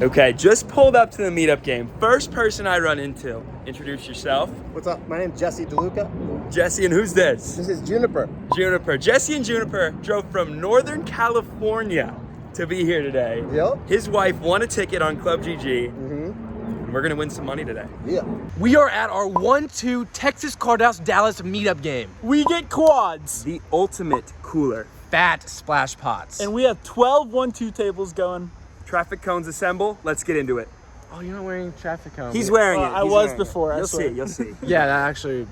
Okay, just pulled up to the meetup game. First person I run into. Introduce yourself. What's up? My name's Jesse DeLuca. Jesse, and who's this? This is Juniper. Juniper. Jesse and Juniper drove from Northern California to be here today. Yep. His wife won a ticket on Club GG. And we're gonna win some money today. Yeah. We are at our 1-2 Texas Card House Dallas meetup game. We get quads. The ultimate cooler. Fat splash pots. And we have 12 1-2 tables going. Traffic cones assemble. Let's get into it. Oh, you're not wearing traffic cone. He's wearing it. I He's was wearing before, it. I You'll swear. see, you'll see. Yeah, that actually.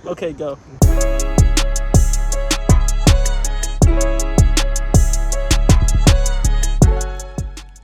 Okay, go.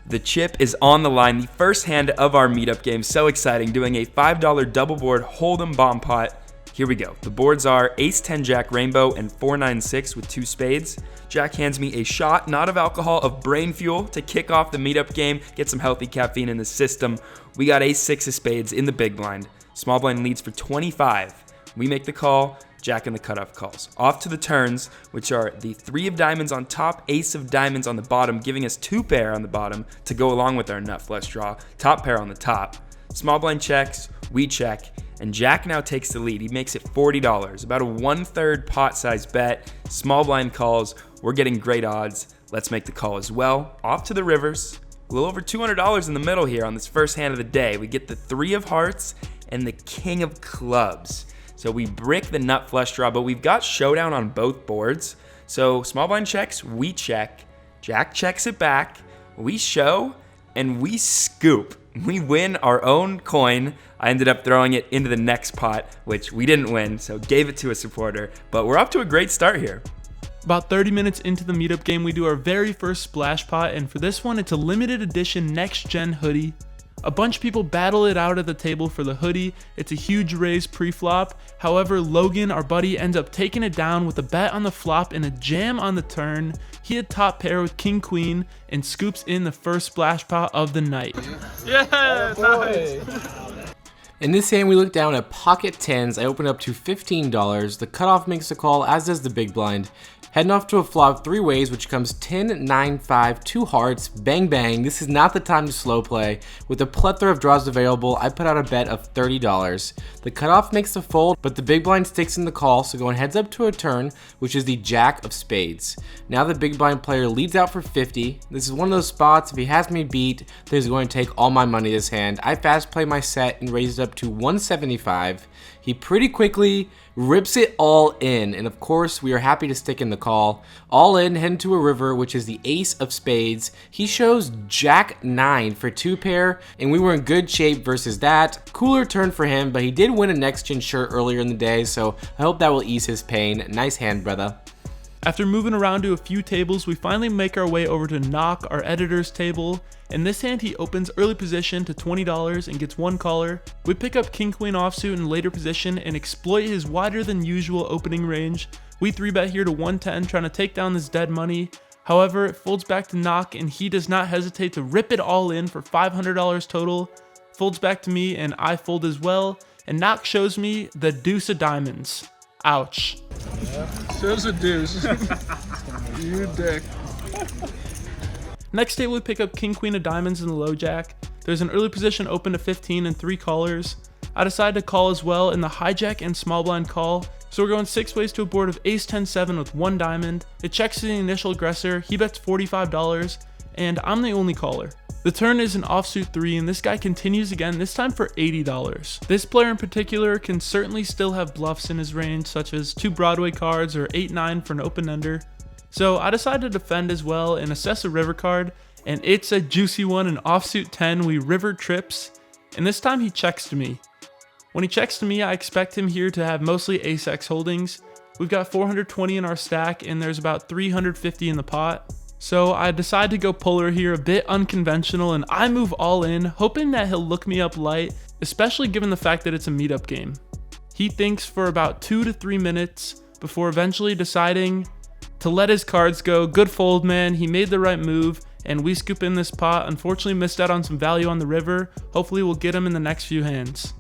The chip is on the line, the first hand of our meetup game. So exciting, doing a $5 double board hold'em bomb pot. Here we go. The boards are Ace 10 Jack Rainbow and 4-9-6 with 2 spades. Jack hands me a shot, not of alcohol, of Breinfuel to kick off the meetup game, get some healthy caffeine in the system. We got Ace 6 of spades in the big blind. Small blind leads for 25. We make the call, Jack in the cutoff calls. Off to the turns, which are the 3 of diamonds on top, Ace of diamonds on the bottom, giving us 2 pair on the bottom to go along with our nut flush draw. Top pair on the top. Small blind checks, we check, and Jack now takes the lead. He makes it $40, about a 1/3 pot size bet. Small blind calls, we're getting great odds. Let's make the call as well. Off to the rivers, a little over $200 in the middle here on this first hand of the day. We get the 3 of hearts and the king of clubs. So we brick the nut flush draw, but we've got showdown on both boards. So small blind checks, we check. Jack checks it back, we show, and we scoop. We win our own coin. I ended up throwing it into the next pot, which we didn't win, so gave it to a supporter. But we're off to a great start here. About 30 minutes into the meetup game, we do our very first splash pot, and for this one, it's a limited edition next-gen hoodie. A bunch of people battle it out at the table for the hoodie. It's a huge raise pre-flop. However, Logan, our buddy, ends up taking it down with a bet on the flop and a jam on the turn. He had top pair with king queen and scoops in the first splash pot of the night. Yeah, nice. In this hand, we look down at pocket tens. I open up to $15. The cutoff makes the call, as does the big blind. Heading off to a flop 3 ways, which comes 10, 9, 5, 2 hearts, bang bang. This is not the time to slow play. With a plethora of draws available, I put out a bet of $30. The cutoff makes the fold, but the big blind sticks in the call, so going heads up to a turn, which is the jack of spades. Now the big blind player leads out for 50. This is one of those spots, if he has me beat, that he's going to take all my money this hand. I fast play my set and raise it up to 175. He pretty quickly rips it all in, and of course we are happy to stick in the call. All in, heading to a river, which is the ace of spades. He shows jack 9 for 2 pair, and we were in good shape versus that. Cooler turn for him, but he did win a next gen shirt earlier in the day, so I hope that will ease his pain. Nice hand, brother. After moving around to a few tables, we finally make our way over to Knock, our editor's table. In this hand, he opens early position to $20 and gets 1 caller. We pick up king queen offsuit in later position and exploit his wider than usual opening range. We 3-bet here to 110, trying to take down this dead money. However, it folds back to Knock, and he does not hesitate to rip it all in for $500 total. Folds back to me, and I fold as well. And Knock shows me the deuce of diamonds. Ouch. Shows a deuce. You dick. Next table, we pick up king queen of diamonds in the low jack. There's an early position open to 15 and 3 callers. I decide to call as well in the hijack and small blind call. So we're going 6 ways to a board of ace 10-7 with 1 diamond. It checks the initial aggressor. He bets $45 and I'm the only caller. The turn is an offsuit 3 and this guy continues again, this time for $80. This player in particular can certainly still have bluffs in his range, such as 2 Broadway cards or 8-9 for an open ender. So I decide to defend as well and assess a river card, and it's a juicy one, an offsuit 10. We river trips, and this time he checks to me. When he checks to me, I expect him here to have mostly ace-x holdings. We've got 420 in our stack, and there's about 350 in the pot. So I decide to go polar here, a bit unconventional, and I move all in, hoping that he'll look me up light, especially given the fact that it's a meetup game. He thinks for about 2 to 3 minutes before eventually deciding to let his cards go. Good fold, man. He made the right move, and we scoop in this pot. Unfortunately missed out on some value on the river. Hopefully we'll get him in the next few hands.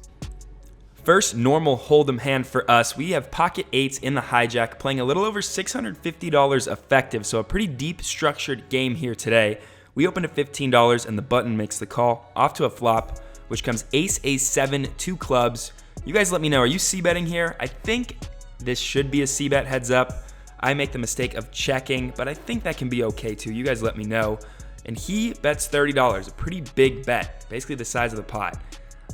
First normal hold'em hand for us. We have pocket 8s in the hijack, playing a little over $650 effective, so a pretty deep structured game here today. We open at $15 and the button makes the call, off to a flop, which comes ace, ace, 7, 2 clubs. You guys let me know, are you c-betting here? I think this should be a c-bet, heads up. I make the mistake of checking, but I think that can be okay too. You guys let me know. And he bets $30, a pretty big bet, basically the size of the pot.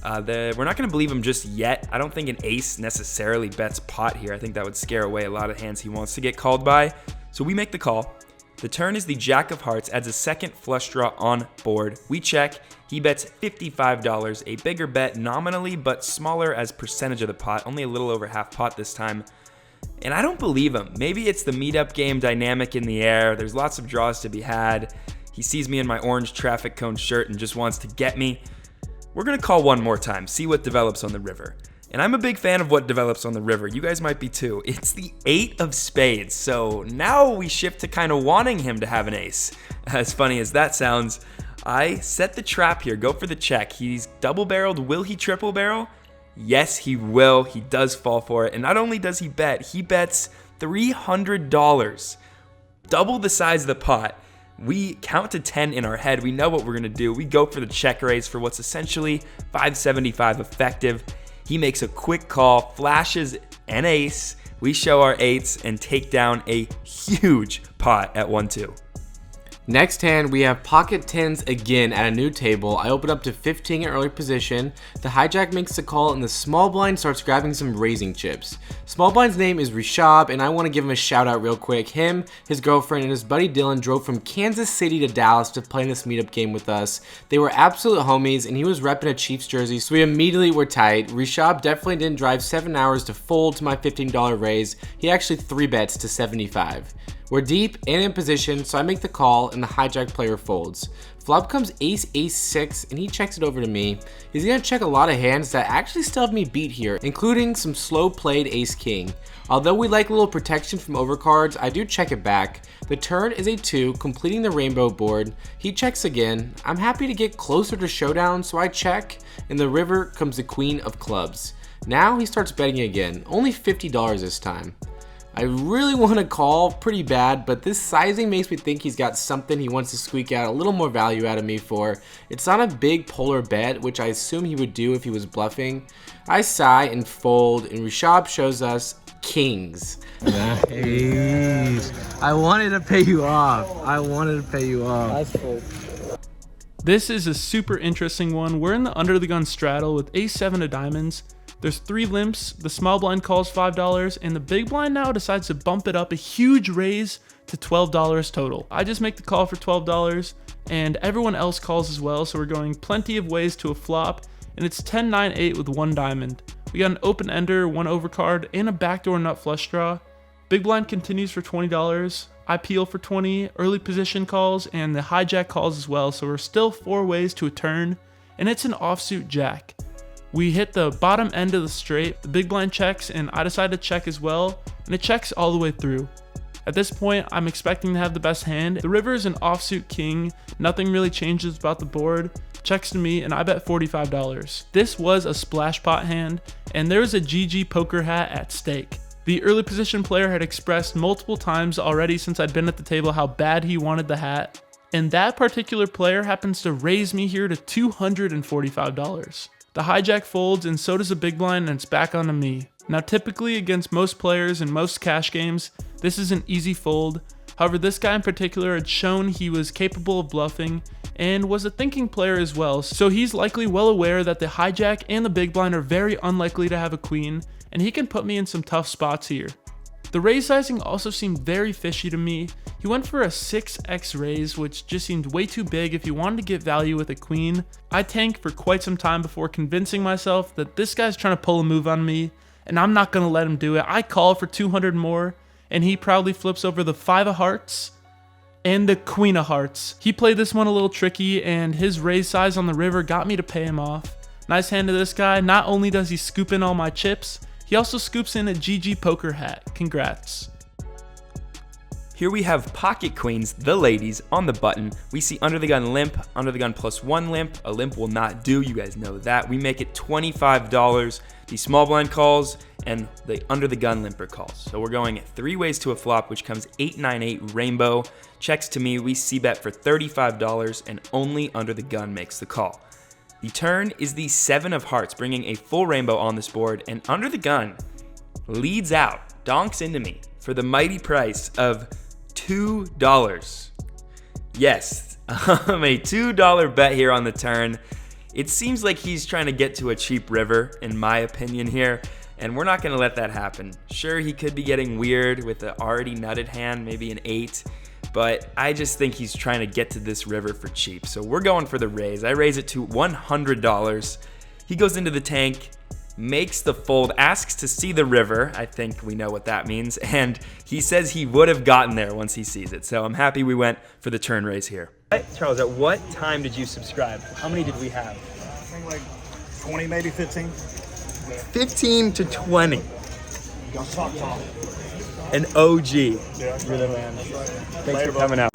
We're not going to believe him just yet. I don't think an ace necessarily bets pot here. I think that would scare away a lot of hands he wants to get called by. So we make the call. The turn is the jack of hearts, adds a second flush draw on board. We check. He bets $55, a bigger bet nominally, but smaller as percentage of the pot, only a little over half pot this time. And I don't believe him. Maybe it's the meetup game dynamic in the air. There's lots of draws to be had. He sees me in my orange traffic cone shirt and just wants to get me. We're going to call one more time, see what develops on the river. And I'm a big fan of what develops on the river. You guys might be too. It's the 8 of spades. So now we shift to kind of wanting him to have an ace. As funny as that sounds, I set the trap here, go for the check. He's double barreled. Will he triple barrel? Yes, he will. He does fall for it. And not only does he bet, he bets $300. Double the size of the pot. We count to 10 in our head. We know what we're going to do. We go for the check raise for what's essentially 575 effective. He makes a quick call, flashes an ace. We show our eights and take down a huge pot at 1-2. Next hand, we have pocket tens again at a new table. I open up to 15 in early position. The hijack makes the call and the small blind starts grabbing some raising chips. Small blind's name is Rishab, and I want to give him a shout out real quick. Him, his girlfriend, and his buddy Dylan drove from Kansas City to Dallas to play this meetup game with us. They were absolute homies, and he was repping a Chiefs jersey, so we immediately were tight. Rishab definitely didn't drive 7 hours to fold to my $15 raise. He actually 3-bets to 75. We're deep and in position, so I make the call and the hijack player folds. Flop comes ace, ace, 6, and he checks it over to me. He's gonna check a lot of hands that actually still have me beat here, including some slow played ace king. Although we like a little protection from overcards, I do check it back. The turn is a 2, completing the rainbow board. He checks again. I'm happy to get closer to showdown, so I check, and the river comes the queen of clubs. Now he starts betting again, only $50 this time. I really want to call pretty bad, but this sizing makes me think he's got something he wants to squeak out a little more value out of me for. It's not a big polar bet, which I assume he would do if he was bluffing. I sigh and fold, and Rishab shows us kings. Nice. I wanted to pay you off. Nice fold. This is a super interesting one. We're in the under the gun straddle with ace 7 of diamonds. There's 3 limps, the small blind calls $5, and the big blind now decides to bump it up a huge raise to $12 total. I just make the call for $12, and everyone else calls as well, so we're going plenty of ways to a flop, and it's 10-9-8 with 1 diamond. We got an open ender, 1 overcard, and a backdoor nut flush draw. Big blind continues for $20. I peel for 20, early position calls, and the hijack calls as well, so we're still 4 ways to a turn, and it's an offsuit jack. We hit the bottom end of the straight, the big blind checks, and I decide to check as well, and it checks all the way through. At this point, I'm expecting to have the best hand. The river is an offsuit king, nothing really changes about the board, checks to me, and I bet $45. This was a splash pot hand, and there was a GG poker hat at stake. The early position player had expressed multiple times already since I'd been at the table how bad he wanted the hat, and that particular player happens to raise me here to $245. The hijack folds, and so does the big blind, and it's back onto me. Now typically against most players in most cash games, this is an easy fold. However, this guy in particular had shown he was capable of bluffing and was a thinking player as well, so he's likely well aware that the hijack and the big blind are very unlikely to have a queen, and he can put me in some tough spots here. The raise sizing also seemed very fishy to me. He went for a 6x raise, which just seemed way too big if he wanted to get value with a queen. I tanked for quite some time before convincing myself that this guy's trying to pull a move on me, and I'm not going to let him do it. I call for 200 more, and he proudly flips over the 5 of hearts and the queen of hearts. He played this one a little tricky, and his raise size on the river got me to pay him off. Nice hand to this guy. Not only does he scoop in all my chips, he also scoops in a GG poker hat. Congrats. Here we have pocket queens, the ladies, on the button. We see under the gun limp, under the gun plus 1 limp. A limp will not do, you guys know that. We make it $25. The small blind calls and the under the gun limper calls. So we're going 3 ways to a flop, which comes 898 rainbow. Checks to me, we c-bet for $35 and only under the gun makes the call. The turn is the 7 of hearts, bringing a full rainbow on this board, and under the gun leads out, donks into me for the mighty price of $2. Yes, a $2 bet here on the turn. It seems like he's trying to get to a cheap river, in my opinion here, and we're not going to let that happen. Sure, he could be getting weird with an already nutted hand, maybe an 8, but I just think he's trying to get to this river for cheap. So we're going for the raise. I raise it to $100. He goes into the tank, makes the fold, asks to see the river. I think we know what that means. And he says he would have gotten there once he sees it. So I'm happy we went for the turn raise here. Charles, at what time did you subscribe? How many did we have? I think like 20, maybe 15. 15 to 20. Don't talk. An OG. Yeah. You're the man. Thanks for coming out.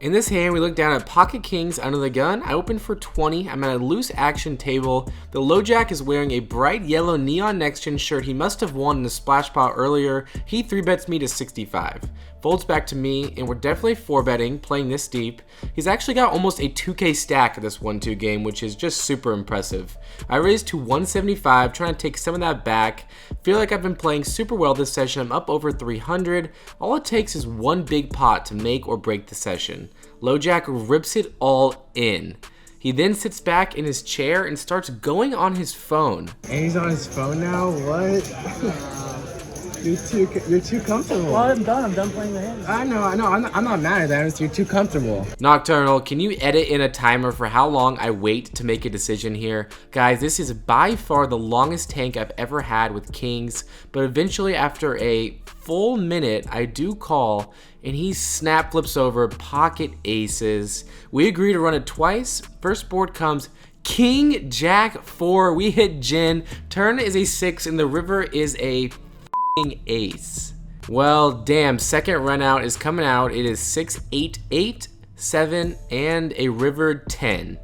In this hand, we look down at pocket kings under the gun. I open for 20. I'm at a loose action table. The low jack is wearing a bright yellow neon next-gen shirt he must have won in the splash pot earlier. He 3-bets me to 65. Folds back to me, and we're definitely 4-betting, playing this deep. He's actually got almost a 2K stack of this 1-2 game, which is just super impressive. I raised to 175, trying to take some of that back. Feel like I've been playing super well this session. I'm up over 300. All it takes is one big pot to make or break the session. Low jack rips it all in. He then sits back in his chair and starts going on his phone. And he's on his phone now? What? You're too comfortable. Well, I'm done playing the hand. I know. I'm not mad at that. You're too comfortable. Nocturnal, can you edit in a timer for how long I wait to make a decision here? Guys, this is by far the longest tank I've ever had with kings, but eventually after a full minute, I do call, and he snap flips over pocket aces. We agree to run it twice. First board comes King, Jack, 4. We hit gin. Turn is a 6, and the river is a ace. Well, damn, second run out is coming out. It is 6, 8, 8, 7, and a river 10.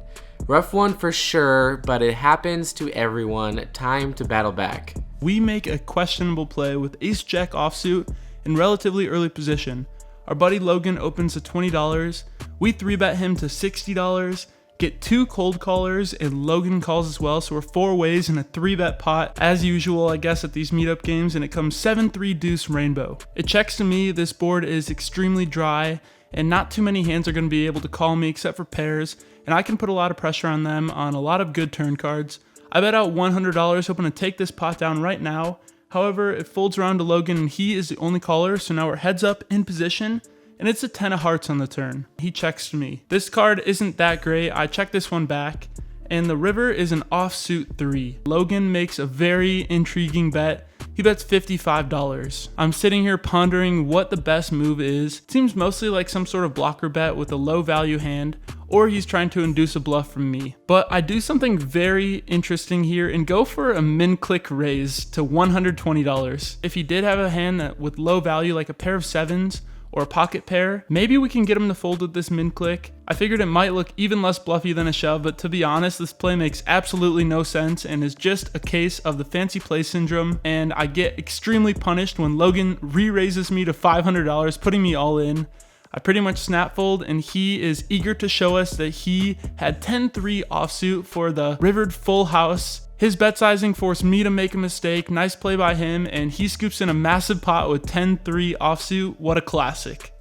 Rough one for sure, but it happens to everyone. Time to battle back. We make a questionable play with ace-jack offsuit in relatively early position. Our buddy Logan opens to $20. We 3-bet him to $60. Get 2 cold callers, and Logan calls as well, so we're 4 ways in a 3-bet pot, as usual I guess at these meetup games, and it comes 7-3 deuce rainbow. It checks to me. This board is extremely dry, and not too many hands are going to be able to call me except for pairs, and I can put a lot of pressure on them on a lot of good turn cards. I bet out $100 hoping to take this pot down right now. However, it folds around to Logan, and he is the only caller, so now we're heads up in position, and it's a 10 of hearts on the turn. He checks to me. This card isn't that great. I check this one back, and the river is an offsuit 3. Logan makes a very intriguing bet. He bets $55. I'm sitting here pondering what the best move is. It seems mostly like some sort of blocker bet with a low value hand, or he's trying to induce a bluff from me. But I do something very interesting here and go for a min-click raise to $120. If he did have a hand that with low value, like a pair of 7s, or a pocket pair, maybe we can get him to fold with this min-click. I figured it might look even less bluffy than a shove, but to be honest, this play makes absolutely no sense and is just a case of the fancy play syndrome, and I get extremely punished when Logan re-raises me to $500, putting me all in. I pretty much snap fold, and he is eager to show us that he had 10-3 offsuit for the rivered full house. His bet sizing forced me to make a mistake. Nice play by him, and he scoops in a massive pot with 10-3 offsuit. What a classic.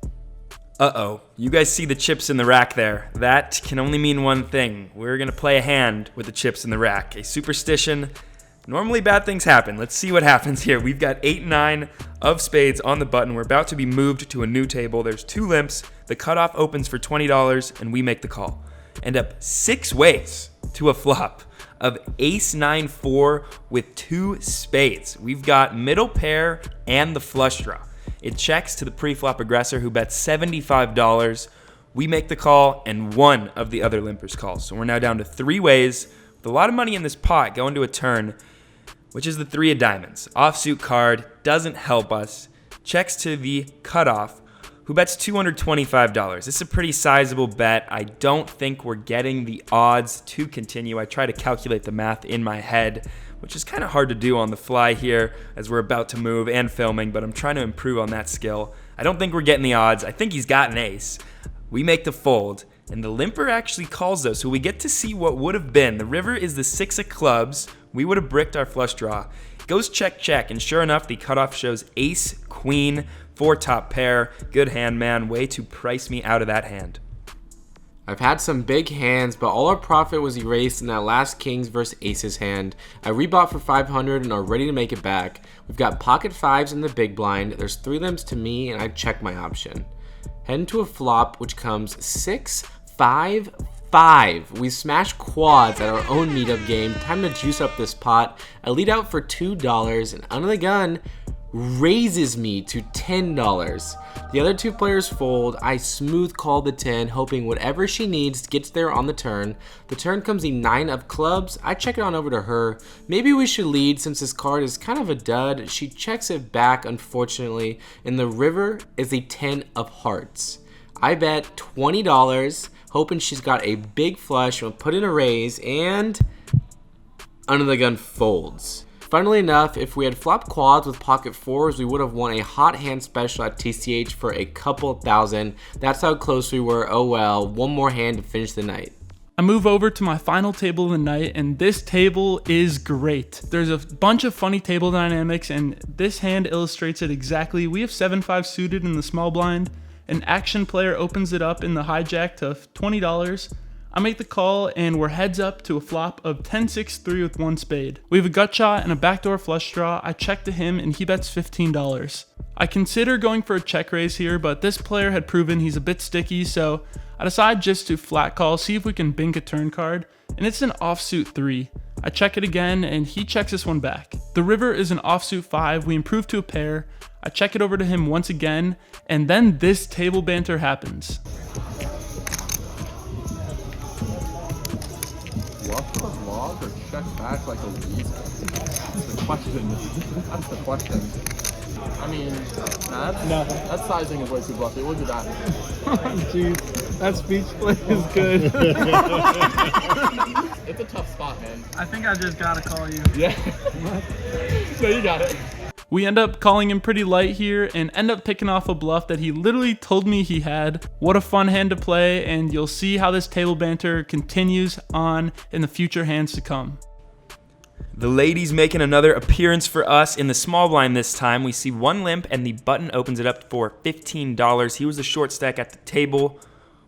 Uh-oh, you guys see the chips in the rack there. That can only mean one thing. We're gonna play a hand with the chips in the rack. A superstition. Normally bad things happen. Let's see what happens here. We've got 8-9 of spades on the button. We're about to be moved to a new table. There's 2 limps. The cutoff opens for $20, and we make the call. End up 6 ways to a flop of ace-9-4 with 2 spades. We've got middle pair and the flush draw. It checks to the pre-flop aggressor who bets $75. We make the call, and one of the other limpers calls. So we're now down to 3 ways with a lot of money in this pot going to a turn, which is the 3 of diamonds. Offsuit card doesn't help us. Checks to the cutoff. who bets $225. This is a pretty sizable bet. I don't think we're getting the odds to continue. I try to calculate the math in my head, which is kind of hard to do on the fly here as we're about to move and filming, but I'm trying to improve on that skill. I don't think we're getting the odds. I think he's got an ace. We make the fold, and the limper actually calls though, so we get to see what would have been. The river is the 6 of clubs. We would have bricked our flush draw. Goes check, check, and sure enough, the cutoff shows ace, queen, 4 top pair. Good hand, man. Way to price me out of that hand. I've had some big hands, but all our profit was erased in that last kings versus aces hand. I rebought for 500 and are ready to make it back. We've got pocket 5s in the big blind. There's 3 limps to me, and I check my option. Head into a flop, which comes 6, 5, 5. We smash quads at our own meetup game. Time to juice up this pot. I lead out for $2, and under the gun raises me to $10. The other 2 players fold. I smooth call the 10, hoping whatever she needs gets there on the turn. The turn comes the 9 of clubs. I check it on over to her. Maybe we should lead since this card is kind of a dud. She checks it back, unfortunately, and the river is a 10 of hearts. I bet $20, hoping she's got a big flush. We'll put in a raise, and under the gun folds. Funnily enough, if we had flopped quads with pocket 4s, we would have won a hot hand special at TCH for a couple thousand. That's how close we were. Oh well, one more hand to finish the night. I move over to my final table of the night, and this table is great. There's a bunch of funny table dynamics, and this hand illustrates it exactly. We have 7-5 suited in the small blind. An action player opens it up in the hijack to $20. I make the call, and we're heads up to a flop of 10-6-3 with 1 spade. We have a gut shot and a backdoor flush draw. I check to him, and he bets $15. I consider going for a check raise here, but this player had proven he's a bit sticky, so I decide just to flat call, see if we can bink a turn card, and it's an offsuit 3. I check it again, and he checks this one back. The river is an offsuit 5. We improve to a pair. I check it over to him once again, and then this table banter happens. Bluff the log or check back like a lead? That's the question. That's the question. I mean, that sizing is way too bluffy. Look at that. Jeez, that speech play is good. It's a tough spot, man. I think I just gotta call you. Yeah. No, you got it. We end up calling him pretty light here and end up picking off a bluff that he literally told me he had. What a fun hand to play, and you'll see how this table banter continues on in the future hands to come. The ladies making another appearance for us in the small blind this time. We see 1 limp, and the button opens it up for $15. He was a short stack at the table.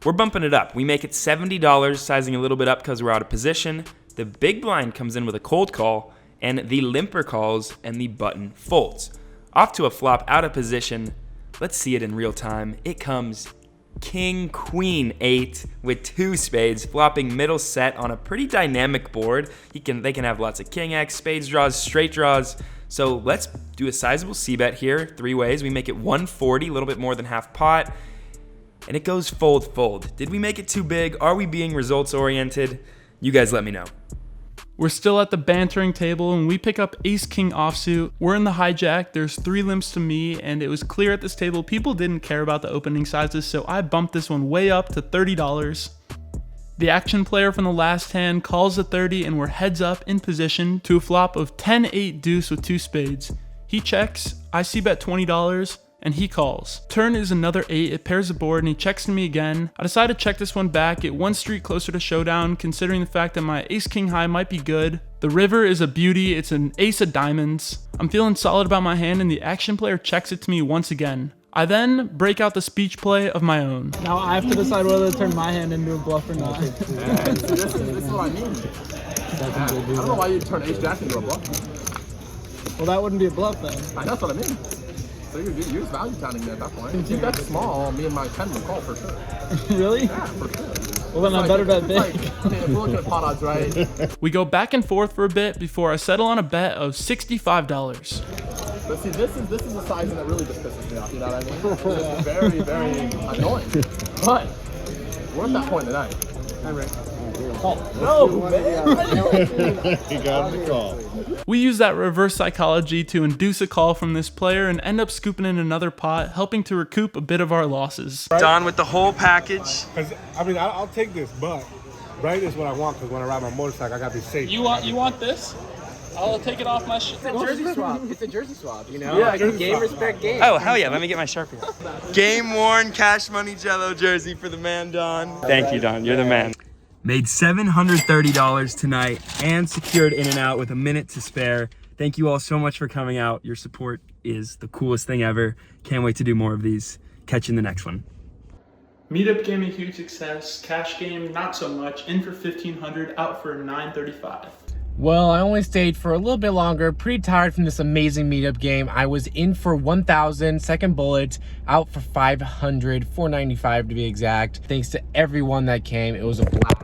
We're bumping it up. We make it $70, sizing a little bit up because we're out of position. The big blind comes in with a cold call, and the limper calls, and the button folds. Off to a flop, out of position. Let's see it in real time. It comes king, queen, 8 with 2 spades, flopping middle set on a pretty dynamic board. They can have lots of king X, spades draws, straight draws. So let's do a sizable c-bet here, 3 ways. We make it 140, a little bit more than half pot, and it goes fold, fold. Did we make it too big? Are we being results oriented? You guys let me know. We're still at the bantering table, and we pick up ace-king offsuit. We're in the hijack. There's 3 limps to me, and it was clear at this table people didn't care about the opening sizes, so I bumped this one way up to $30. The action player from the last hand calls the 30, and we're heads up in position to a flop of 10-8 deuce with 2 spades. He checks, I c-bet $20, and he calls. Turn is another 8, it pairs the board, and he checks to me again. I decide to check this one back, get 1 street closer to showdown, considering the fact that my ace-king high might be good. The river is a beauty, it's an ace of diamonds. I'm feeling solid about my hand, and the action player checks it to me once again. I then break out the speech play of my own. Now I have to decide whether to turn my hand into a bluff or not. This is what I mean. I don't know why you'd turn ace-jack into a bluff. Well, that wouldn't be a bluff then. That's what I mean. So you're just value counting me at that point. If you bet small, me and my 10 will call for sure. Really? Yeah, for sure. Well, then I better bet big. I mean, if we're looking at pot odds, right? We go back and forth for a bit before I settle on a bet of $65. But see, this is the sizing that really just pisses me off, you know what I mean? It's very, very annoying. But we're at that point tonight. He got the call. We use that reverse psychology to induce a call from this player and end up scooping in another pot, helping to recoup a bit of our losses. Don with the whole package. Cause I mean, I'll take this, but right is what I want. Cause when I ride my motorcycle, I gotta be safe. You want this? I'll take it off my It's a jersey swap. It's a jersey swap, you know? Yeah, Like, jersey game swap. respect game. Oh, hell yeah. Let me get my Sharpie. Game worn Cash Money Jello jersey for the man, Don. Thank you, Don. You're the man. Made $730 tonight and secured in and out with a minute to spare. Thank you all so much for coming out. Your support is the coolest thing ever. Can't wait to do more of these. Catch you in the next one. Meetup game a huge success. Cash game not so much. In for 1,500, out for 935. Well, I only stayed for a little bit longer. Pretty tired from this amazing meetup game. I was in for 1,000, second bullet, out for 500, 495 to be exact. Thanks to everyone that came. It was a blast.